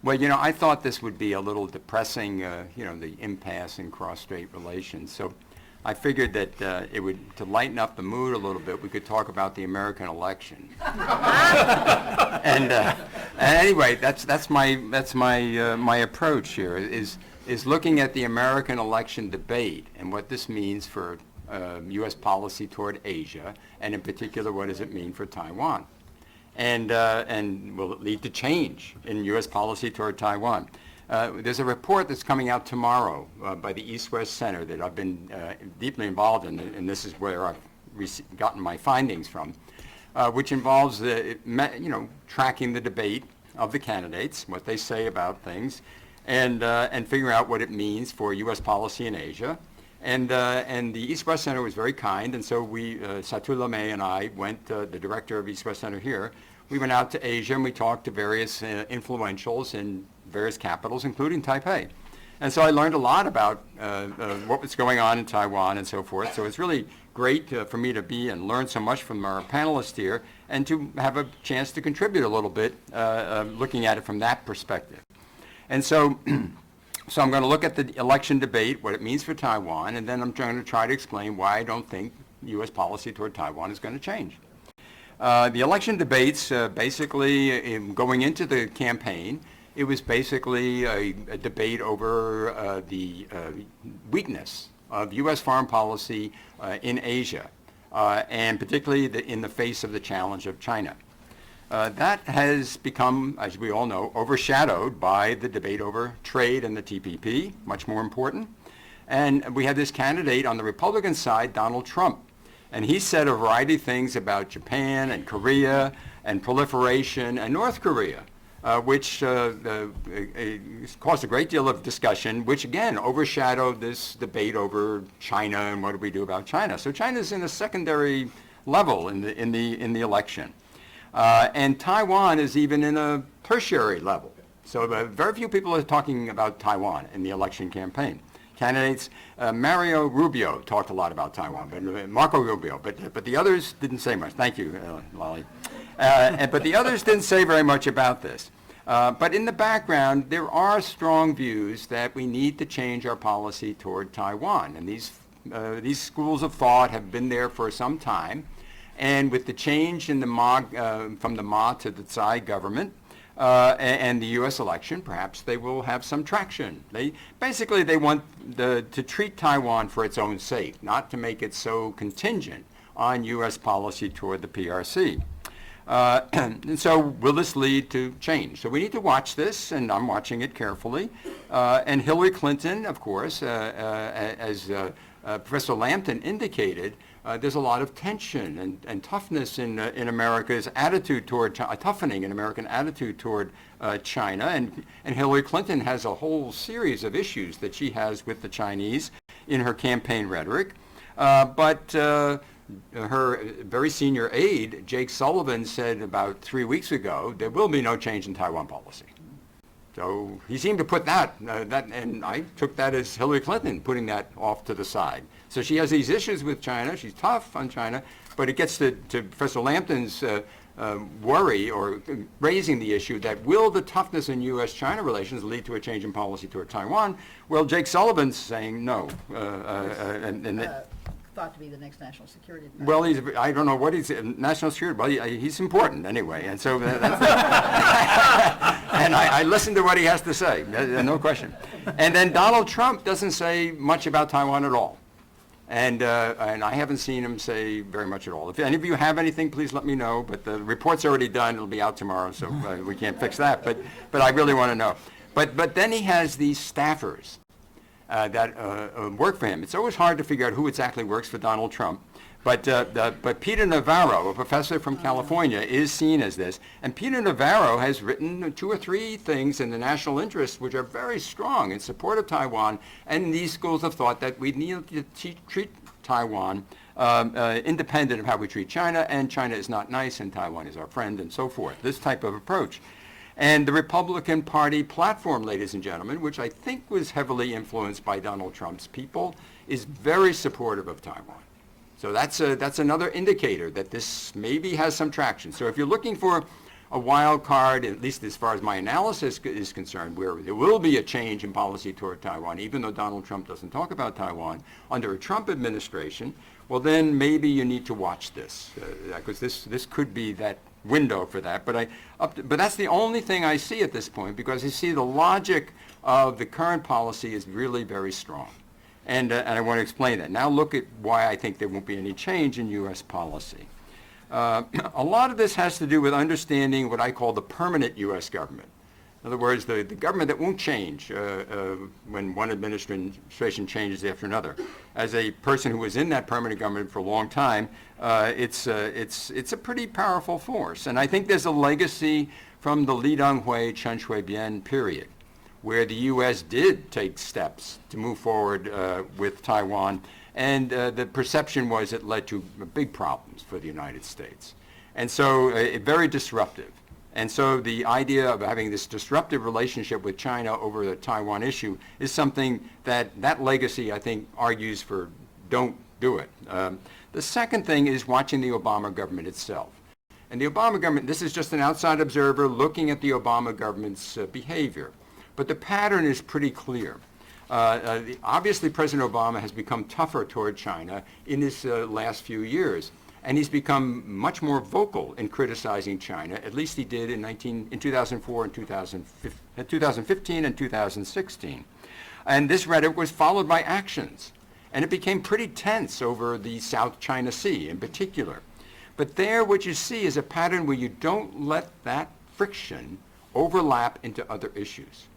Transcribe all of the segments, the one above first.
Well, I thought this would be a little depressing, the impasse in cross-strait relations. So I figured that it would, to lighten up the mood a little bit, we could talk about the American election. and anyway, that's my approach here is looking at the American election debate and what this means for U.S. policy toward Asia, and in particular, what does it mean for Taiwan? And will it lead to change in U.S. policy toward Taiwan? There's a report that's coming out tomorrow by the East-West Center that I've been deeply involved in, and this is where I've gotten my findings from, which involves tracking the debate of the candidates, what they say about things, and figuring out what it means for U.S. policy in Asia. And the East-West Center was very kind, and so we, Sutter and I went, the director of East-West Center here, we went out to Asia and we talked to various influentials in various capitals, including Taipei. And so I learned a lot about what was going on in Taiwan and so forth. So it's really great for me to be and learn so much from our panelists here and to have a chance to contribute a little bit looking at it from that perspective. And so So I'm going to look at the election debate, what it means for Taiwan, and then I'm going to try to explain why I don't think U.S. policy toward Taiwan is going to change. The election debates, basically, going into the campaign, it was basically a debate over the weakness of U.S. foreign policy in Asia, and particularly in the face of the challenge of China. That has become, as we all know, overshadowed by the debate over trade and the TPP, much more important. And we had this candidate on the Republican side, Donald Trump. And he said a variety of things about Japan and Korea and proliferation and North Korea, which caused a great deal of discussion, which again overshadowed this debate over China and what do we do about China. So China's in a secondary level in the election. And Taiwan is even in a tertiary level. So very few people are talking about Taiwan in the election campaign. Candidates, Mario Rubio talked a lot about Taiwan, but Marco Rubio, but the others didn't say much. Thank you, Lolly. But the others didn't say very much about this. But in the background, there are strong views that we need to change our policy toward Taiwan. And these schools of thought have been there for some time. And with the change in the from the Ma to the Tsai government and the U.S. election, perhaps they will have some traction. They want to treat Taiwan for its own sake, not to make it so contingent on U.S. policy toward the PRC. And so will this lead to change? So we need to watch this, and I'm watching it carefully. And Hillary Clinton, of course, as Professor Lampton indicated, there's a lot of tension and toughness in America's attitude toward a toughening in American attitude toward China, and Hillary Clinton has a whole series of issues that she has with the Chinese in her campaign rhetoric. But her very senior aide, Jake Sullivan, said about 3 weeks ago there will be no change in Taiwan policy. So he seemed to put that, and I took that as Hillary Clinton putting that off to the side. So she has these issues with China. She's tough on China, but it gets to Professor Lampton's worry or raising the issue that will the toughness in U.S.-China relations lead to a change in policy toward Taiwan? Well, Jake Sullivan's saying no. Thought to be the next national security advisor. Well, I don't know what he's, national security, well, he's important anyway, and so that's and I listen to what he has to say, no question. And then Donald Trump doesn't say much about Taiwan at all. And I haven't seen him say very much at all. If any of you have anything, please let me know, but the report's already done, it'll be out tomorrow, so we can't fix that, but I really want to know. But then he has these staffers that work for him. It's always hard to figure out who exactly works for Donald Trump. But Peter Navarro, a professor from California, is seen as this. And Peter Navarro has written 2 or 3 things in the national interest which are very strong in support of Taiwan and these schools of thought that we need to treat Taiwan independent of how we treat China, and China is not nice and Taiwan is our friend and so forth. This type of approach. And the Republican Party platform, ladies and gentlemen, which I think was heavily influenced by Donald Trump's people, is very supportive of Taiwan. So that's another indicator that this maybe has some traction. So if you're looking for a wild card, at least as far as my analysis is concerned, where there will be a change in policy toward Taiwan, even though Donald Trump doesn't talk about Taiwan, under a Trump administration, well then maybe you need to watch this, because this could be that window for that. But that's the only thing I see at this point, because you see the logic of the current policy is really very strong. And I want to explain that. Now look at why I think there won't be any change in U.S. policy. A lot of this has to do with understanding what I call the permanent U.S. government. In other words, the government that won't change when one administration changes after another. As a person who was in that permanent government for a long time, it's a pretty powerful force. And I think there's a legacy from the Li Denghui, Chen Shui-bian period, where the U.S. did take steps to move forward with Taiwan. And the perception was it led to big problems for the United States. And so very disruptive. And so the idea of having this disruptive relationship with China over the Taiwan issue is something that legacy, I think, argues for don't do it. The second thing is watching the Obama government itself. And the Obama government, this is just an outside observer looking at the Obama government's behavior. But the pattern is pretty clear. Obviously, President Obama has become tougher toward China in his last few years. And he's become much more vocal in criticizing China. At least he did in 2004 and 2015 and 2016. And this rhetoric was followed by actions. And it became pretty tense over the South China Sea in particular. But there what you see is a pattern where you don't let that friction overlap into other issues.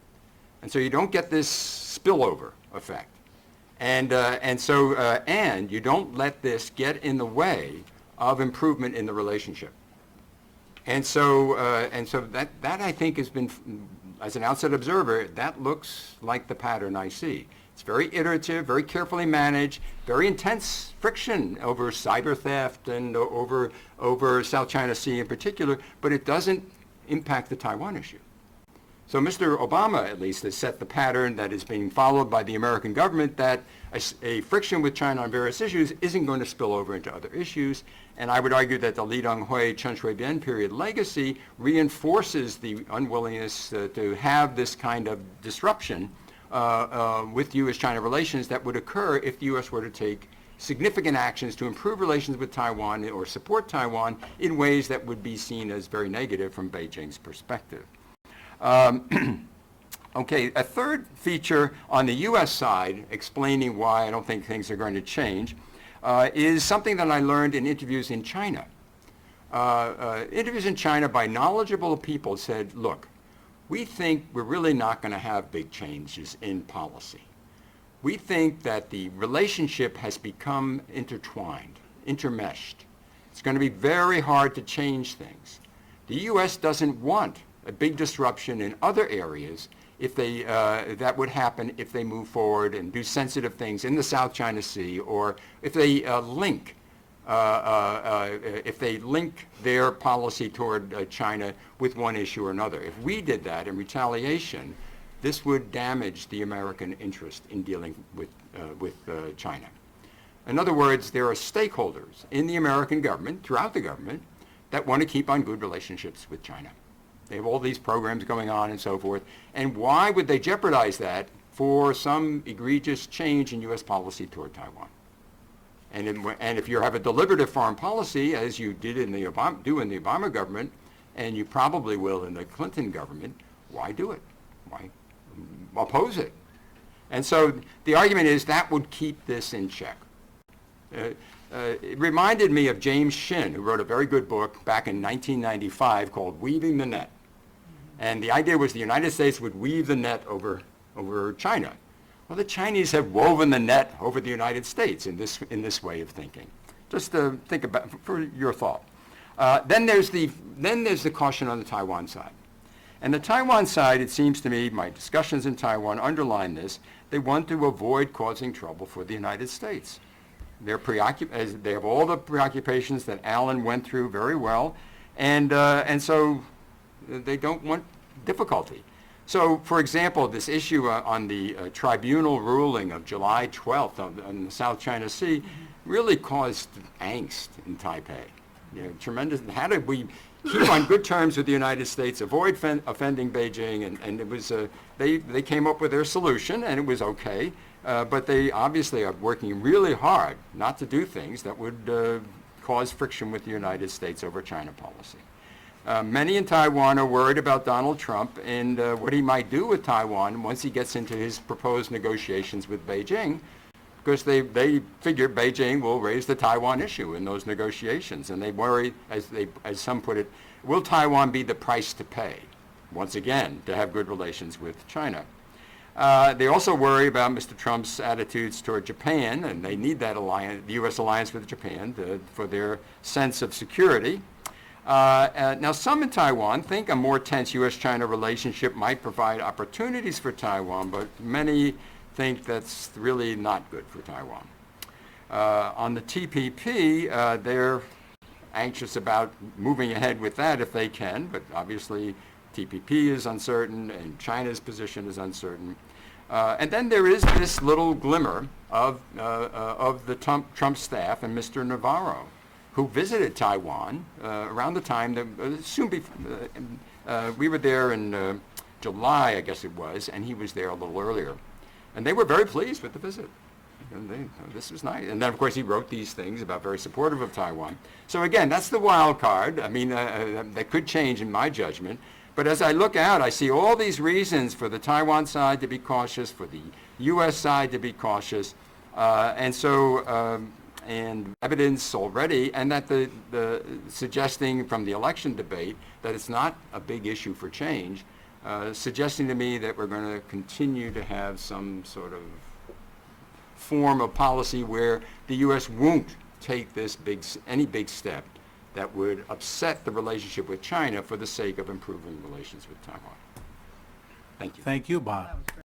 And so you don't get this spillover effect. And you don't let this get in the way of improvement in the relationship. And so that I think has been, as an outside observer, that looks like the pattern I see. It's very iterative, very carefully managed, very intense friction over cyber theft and over South China Sea in particular, but it doesn't impact the Taiwan issue. So Mr. Obama, at least, has set the pattern that is being followed by the American government, that a friction with China on various issues isn't going to spill over into other issues. And I would argue that the Li Denghui, Chen Shui-bian period legacy reinforces the unwillingness to have this kind of disruption with U.S. China relations that would occur if the U.S. were to take significant actions to improve relations with Taiwan or support Taiwan in ways that would be seen as very negative from Beijing's perspective. Okay, a third feature on the U.S. side, explaining why I don't think things are going to change, is something that I learned in interviews in China. Interviews in China by knowledgeable people said, look, we think we're really not going to have big changes in policy. We think that the relationship has become intertwined, intermeshed. It's going to be very hard to change things. The U.S. doesn't want a big disruption in other areas if they, that would happen if they move forward and do sensitive things in the South China Sea, or if they link their policy toward China with one issue or another. If we did that in retaliation, this would damage the American interest in dealing with China. In other words, there are stakeholders in the American government, throughout the government, that want to keep on good relationships with China. They have all these programs going on and so forth. And why would they jeopardize that for some egregious change in U.S. policy toward Taiwan? And if you have a deliberative foreign policy, as you did in the Obama government, and you probably will in the Clinton government, why do it? Why oppose it? And so the argument is that would keep this in check. It reminded me of James Shin, who wrote a very good book back in 1995 called Weaving the Net. And the idea was the United States would weave the net over China. Well, the Chinese have woven the net over the United States in this way of thinking. Just to think about for your thought. Then there's the caution on the Taiwan side. And the Taiwan side, it seems to me, my discussions in Taiwan underline this, they want to avoid causing trouble for the United States. They have all the preoccupations that Alan went through very well, and so they don't want difficulty. So, for example, this issue on the tribunal ruling of July 12th on the South China Sea really caused angst in Taipei. You know, tremendous. How did we keep on good terms with the United States, avoid offending Beijing? And it was they came up with their solution, and it was okay. But they obviously are working really hard not to do things that would cause friction with the United States over China policy. Many in Taiwan are worried about Donald Trump and what he might do with Taiwan once he gets into his proposed negotiations with Beijing, because they figure Beijing will raise the Taiwan issue in those negotiations, and they worry, as some put it, will Taiwan be the price to pay, once again, to have good relations with China? They also worry about Mr. Trump's attitudes toward Japan, and they need that alliance, the U.S. alliance with Japan, for their sense of security. Now, some in Taiwan think a more tense U.S.-China relationship might provide opportunities for Taiwan, but many think that's really not good for Taiwan. On the TPP, they're anxious about moving ahead with that if they can, but obviously TPP is uncertain and China's position is uncertain. And then there is this little glimmer of the Trump staff and Mr. Navarro, who visited Taiwan around the time that soon before we were there in July, I guess it was, and he was there a little earlier. And they were very pleased with the visit. And this was nice. And then, of course, he wrote these things about very supportive of Taiwan. So again, that's the wild card. I mean, that could change in my judgment. But as I look out, I see all these reasons for the Taiwan side to be cautious, for the U.S. side to be cautious, and evidence already, and that the suggesting from the election debate that it's not a big issue for change, suggesting to me that we're going to continue to have some sort of form of policy where the U.S. won't take any big step that would upset the relationship with China for the sake of improving relations with Taiwan. Thank you. Thank you, Bob. That was great.